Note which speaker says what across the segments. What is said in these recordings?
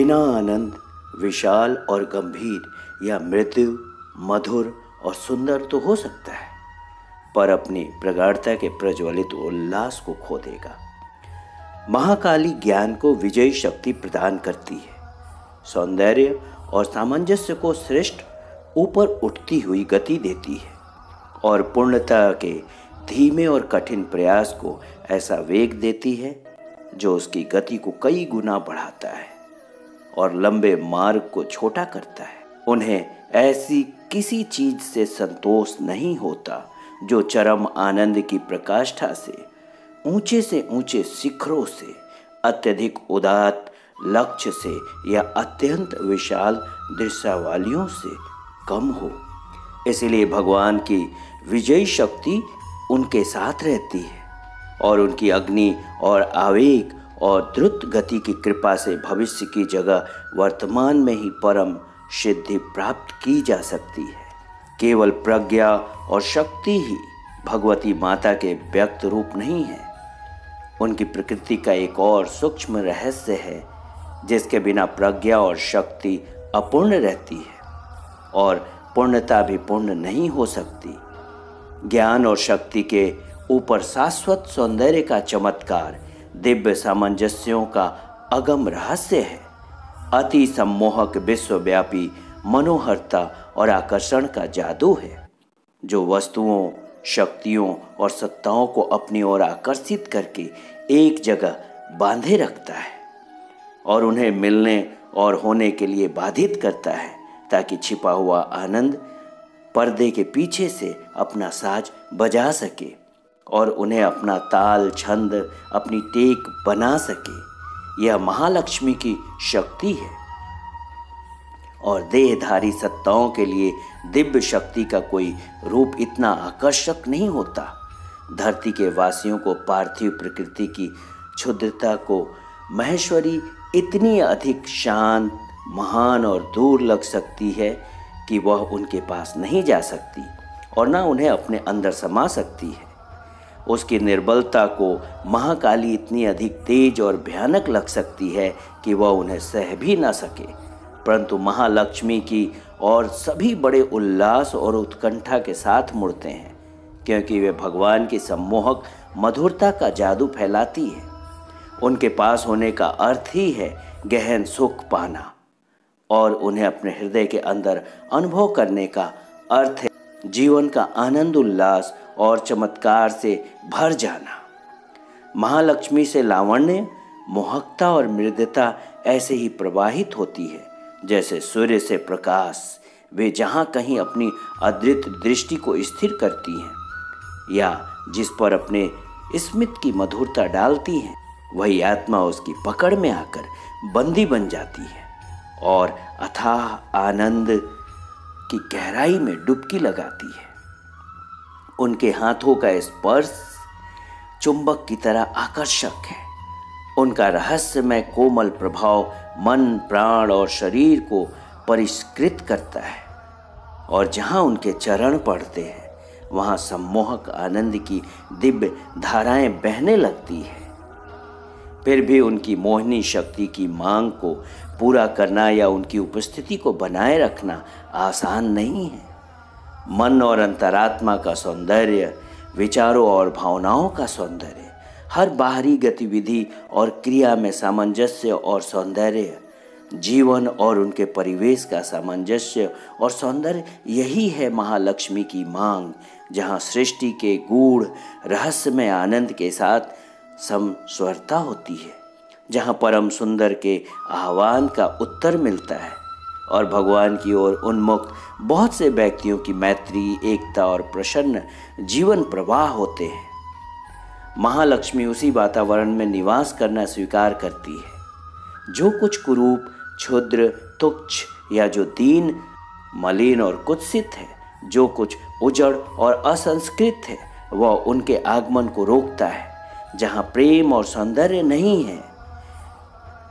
Speaker 1: बिना आनंद विशाल और गंभीर या मृदु, मधुर और सुंदर तो हो सकता है, पर अपनी प्रगाढ़ता के प्रज्वलित उल्लास को खो देगा। महाकाली ज्ञान को विजयी शक्ति प्रदान करती है, सौंदर्य और सामंजस्य को श्रेष्ठ ऊपर उठती हुई गति देती है और पूर्णता के धीमे और कठिन प्रयास को ऐसा वेग देती है जो उसकी गति को कई गुना बढ़ाता है और लंबे मार्ग को छोटा करता है। उन्हें ऐसी किसी चीज से संतोष नहीं होता जो चरम आनंद की प्रकाष्ठा से ऊंचे शिखरों से, अत्यधिक उदात्त लक्ष्य से या अत्यंत विशाल दृश्यावलियों से कम हो। इसलिए भगवान की विजयी शक्ति उनके साथ रहती है और उनकी अग्नि और आवेग और द्रुत गति की कृपा से भविष्य की जगह वर्तमान में ही परम सिद्धि प्राप्त की जा सकती है। केवल प्रज्ञा और शक्ति ही भगवती माता के व्यक्त रूप नहीं है। उनकी प्रकृति का एक और सूक्ष्म रहस्य है जिसके बिना प्रज्ञा और शक्ति अपूर्ण रहती है और पूर्णता भी पूर्ण नहीं हो सकती। ज्ञान और शक्ति के ऊपर शाश्वत सौंदर्य का चमत्कार दिव्य सामंजस्यों का अगम रहस्य है। अति सम्मोहक विश्वव्यापी मनोहरता और आकर्षण का जादू है जो वस्तुओं, शक्तियों और सत्ताओं को अपनी ओर आकर्षित करके एक जगह बांधे रखता है और उन्हें मिलने और होने के लिए बाधित करता है ताकि छिपा हुआ आनंद पर्दे के पीछे से अपना साज बजा सके और उन्हें अपना ताल छंद, अपनी टेक बना सके। यह महालक्ष्मी की शक्ति है और देहधारी सत्ताओं के लिए दिव्य शक्ति का कोई रूप इतना आकर्षक नहीं होता। धरती के वासियों को पार्थिव प्रकृति की क्षुद्रता को महेश्वरी इतनी अधिक शांत, महान और दूर लग सकती है कि वह उनके पास नहीं जा सकती और न उन्हें अपने अंदर समा सकती है। उसकी निर्बलता को महाकाली इतनी अधिक तेज और भयानक लग सकती है कि वह उन्हें सह भी न सके, परंतु महालक्ष्मी की और सभी बड़े उल्लास और उत्कंठा के साथ मुड़ते हैं क्योंकि वे भगवान की सम्मोहक मधुरता का जादू फैलाती है। उनके पास होने का अर्थ ही है गहन सुख पाना और उन्हें अपने हृदय के अंदर अनुभव करने का अर्थ है जीवन का आनंद, उल्लास और चमत्कार से भर जाना। महालक्ष्मी से लावण्य, मोहकता और मृदुता ऐसे ही प्रवाहित होती है जैसे सूर्य से प्रकाश। वे जहाँ कहीं अपनी अद्वित दृष्टि को स्थिर करती हैं या जिस पर अपने स्मित की मधुरता डालती हैं, वही आत्मा उसकी पकड़ में आकर बंदी बन जाती है और अथाह आनंद की गहराई में डुबकी लगाती है। उनके हाथों का स्पर्श चुंबक की तरह आकर्षक है। उनका रहस्यमय कोमल प्रभाव मन, प्राण और शरीर को परिष्कृत करता है और जहाँ उनके चरण पड़ते हैं वहाँ सम्मोहक आनंद की दिव्य धाराएं बहने लगती है। फिर भी उनकी मोहिनी शक्ति की मांग को पूरा करना या उनकी उपस्थिति को बनाए रखना आसान नहीं है। मन और अंतरात्मा का सौंदर्य, विचारों और भावनाओं का सौंदर्य, हर बाहरी गतिविधि और क्रिया में सामंजस्य और सौंदर्य, जीवन और उनके परिवेश का सामंजस्य और सौंदर्य, यही है महालक्ष्मी की मांग। जहाँ सृष्टि के गूढ़ रहस्यमय आनंद के साथ समस्वरता होती है, जहाँ परम सुंदर के आह्वान का उत्तर मिलता है और भगवान की ओर उन्मुख बहुत से व्यक्तियों की मैत्री, एकता और प्रसन्न जीवन प्रवाह होते हैं। महालक्ष्मी उसी वातावरण में निवास करना स्वीकार करती है जो कुछ कुरूप, क्षुद्र, तुच्छ या जो दीन, मलिन और कुत्सित है, जो कुछ उजड़ और असंस्कृत है, वह उनके आगमन को रोकता है। जहाँ प्रेम और सौंदर्य नहीं है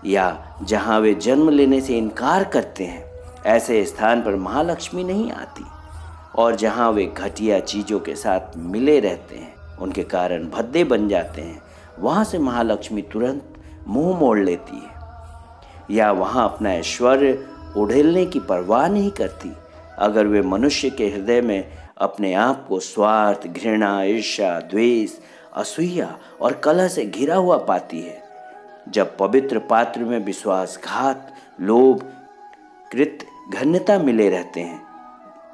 Speaker 1: या जहाँ वे जन्म लेने से इनकार करते हैं, ऐसे स्थान पर महालक्ष्मी नहीं आती। और जहाँ वे घटिया चीज़ों के साथ मिले रहते हैं, उनके कारण भद्दे बन जाते हैं, वहाँ से महालक्ष्मी तुरंत मुंह मोड़ लेती है। या वहाँ अपना ऐश्वर्य उड़ेलने की परवाह नहीं करती। अगर वे मनुष्य के हृदय में अपने आप को स्वार्थ, घृणा, ईर्ष्या, द्वेष, असूया और कलह से घिरा हुआ पाती है, जब पवित्र पात्र में विश्वासघात, लोभ, कृतघ्नता मिले रहते हैं,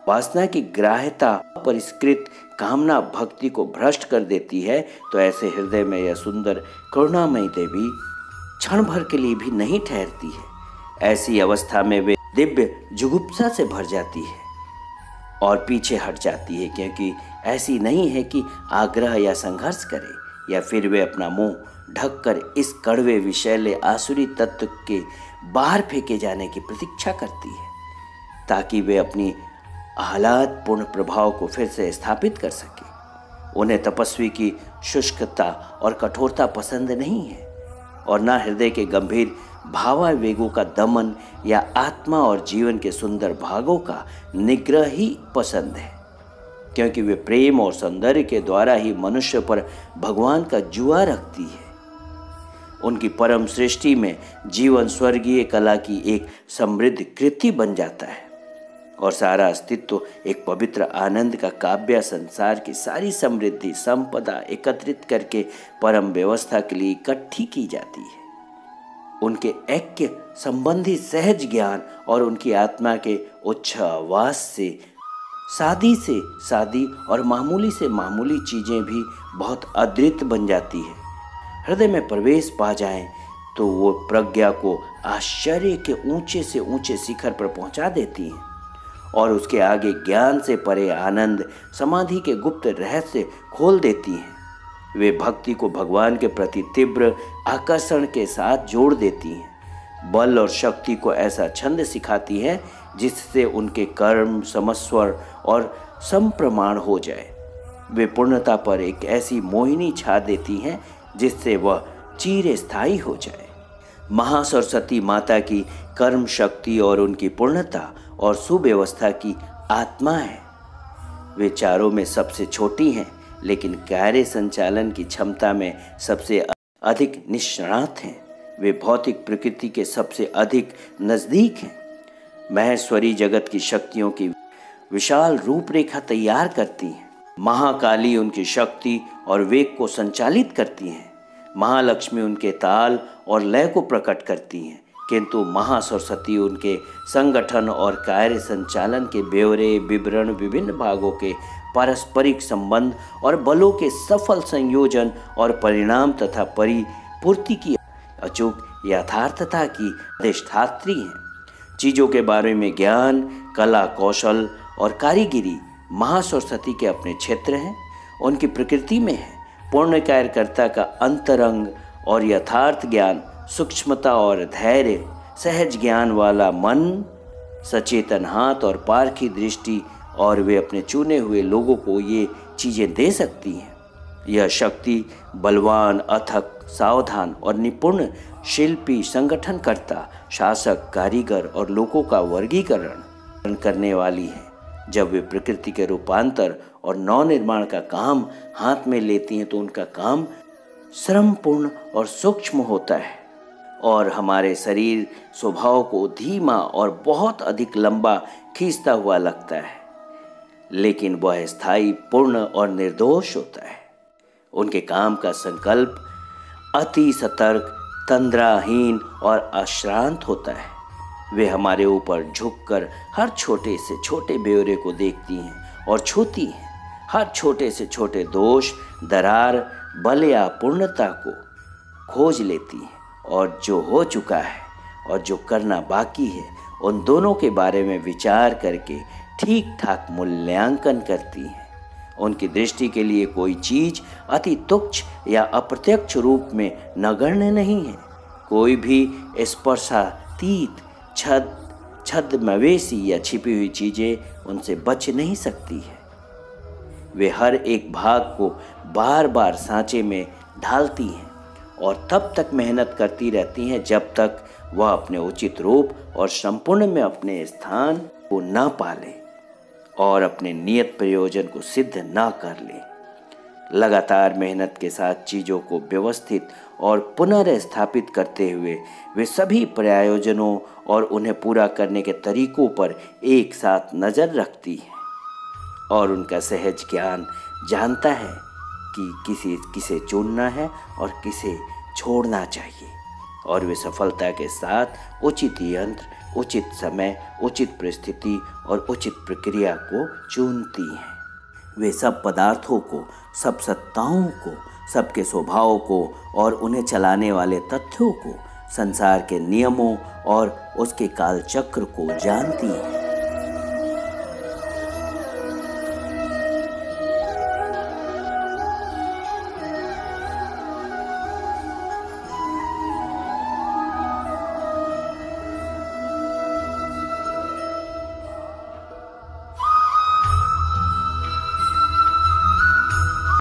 Speaker 1: वासना की ग्राह्यता, परिष्कृत कामना भक्ति को भ्रष्ट कर देती है, तो ऐसे हृदय में यह सुंदर करुणामयी देवी क्षण भर के लिए भी नहीं ठहरती है। ऐसी अवस्था में वे दिव्य जुगुप्सा से भर जाती है और पीछे हट जाती है, क्योंकि ऐसी नहीं है कि आग्रह या संघर्ष करे, या फिर वे अपना मुंह ढककर इस कड़वे विषैले आसुरी तत्व के बाहर फेंके जाने की प्रतीक्षा करती है, ताकि वे अपनी आह्लादपूर्ण प्रभाव को फिर से स्थापित कर सके। उन्हें तपस्वी की शुष्कता और कठोरता पसंद नहीं है, और न हृदय के गंभीर भावावेगों का दमन या आत्मा और जीवन के सुंदर भागों का निग्रह ही पसंद है, क्योंकि वे प्रेम और सौंदर्य के द्वारा ही मनुष्य पर भगवान का जुआ रखती है। उनकी परम सृष्टि में जीवन स्वर्गीय कला की एक समृद्ध कृति बन जाता है, और सारा अस्तित्व एक पवित्र आनंद का काव्य संसार की सारी समृद्धि संपदा एकत्रित करके परम व्यवस्था के लिए इकट्ठी की जाती है। उनके ऐक्य संबंधी सहज ज्ञान और उनकी आत्मा के उच्च आवास से सादी और मामूली से मामूली चीजें भी बहुत अद्भुत बन जाती है। हृदय में प्रवेश पा जाएं तो वो प्रज्ञा को आश्चर्य के ऊंचे से ऊंचे शिखर पर पहुंचा देती हैं, और उसके आगे ज्ञान से परे आनंद समाधि के गुप्त रहस्य खोल देती हैं। वे भक्ति को भगवान के प्रति तीव्र आकर्षण के साथ जोड़ देती हैं, बल और शक्ति को ऐसा छंद सिखाती हैं जिससे उनके कर्म समस्वर और समप्रमाण हो जाए। वे पूर्णता पर एक ऐसी मोहिनी छा देती हैं जिससे वह चिरस्थायी हो जाए। महासरस्वती माता की कर्म शक्ति और उनकी पूर्णता और सुव्यवस्था की आत्मा है। वे चारों में सबसे छोटी हैं, लेकिन कार्य संचालन की क्षमता में सबसे अधिक निष्णात हैं। वे भौतिक प्रकृति के सबसे अधिक नजदीक हैं। महेश्वरी जगत की शक्तियों की विशाल रूपरेखा तैयार करती हैं। महाकाली उनकी शक्ति और वेग को संचालित करती हैं। महालक्ष्मी उनके ताल और लय को प्रकट करती हैं, किंतु महासरस्वती उनके संगठन और कार्य संचालन के ब्यौरे, विवरण, विभिन्न भागों के पारस्परिक संबंध और बलों के सफल संयोजन और परिणाम तथा परिपूर्ति की अचूक यथार्थता की अधिष्ठात्री हैं। चीज़ों के बारे में ज्ञान, कला, कौशल और कारीगिरी महासरस्वती के अपने क्षेत्र हैं, उनकी प्रकृति में है। पूर्ण कार्यकर्ता का अंतरंग और यथार्थ ज्ञान, सूक्ष्मता और धैर्य, सहज ज्ञान वाला मन, सचेतन हाथ और पारखी दृष्टि, और वे अपने चुने हुए लोगों को ये चीज़ें दे सकती हैं। यह शक्ति बलवान, अथक, सावधान और निपुण शिल्पी, संगठनकर्ता, शासक, कारीगर और लोगों का वर्गीकरण करने वाली है। जब वे प्रकृति के रूपांतर और नवनिर्माण का काम हाथ में लेती हैं तो उनका काम श्रमपूर्ण और सूक्ष्म होता है, और हमारे शरीर स्वभाव को धीमा और बहुत अधिक लंबा खींचता हुआ लगता है, लेकिन वह स्थायी, पूर्ण और निर्दोष होता है। उनके काम का संकल्प अति सतर्क, तंद्राहीन और अश्रांत होता है। वे हमारे ऊपर झुककर हर छोटे से छोटे ब्यौरे को देखती हैं और छूती हैं। हर छोटे से छोटे दोष, दरार, बल या पूर्णता को खोज लेती हैं, और जो हो चुका है और जो करना बाकी है, उन दोनों के बारे में विचार करके ठीक ठाक मूल्यांकन करती हैं। उनकी दृष्टि के लिए कोई चीज अति तुच्छ या अप्रत्यक्ष रूप में नगण्य नहीं है। कोई भी स्पर्शातीत, छद्मवेशी या छिपी हुई चीजें उनसे बच नहीं सकती है। वे हर एक भाग को बार बार सांचे में ढालती हैं और तब तक मेहनत करती रहती हैं जब तक वह अपने उचित रूप और संपूर्ण में अपने स्थान को न पाले और अपने नियत प्रयोजन को सिद्ध न कर ले। लगातार मेहनत के साथ चीज़ों को व्यवस्थित और पुनर्स्थापित करते हुए वे सभी प्रयोजनों और उन्हें पूरा करने के तरीकों पर एक साथ नज़र रखती है और उनका सहज ज्ञान जानता है कि किसे चुनना है और किसे छोड़ना चाहिए, और वे सफलता के साथ उचित यंत्र, उचित समय, उचित परिस्थिति और उचित प्रक्रिया को चुनती हैं। वे सब पदार्थों को, सब सत्ताओं को, सबके स्वभाव को और उन्हें चलाने वाले तथ्यों को, संसार के नियमों और उसके कालचक्र को जानती हैं।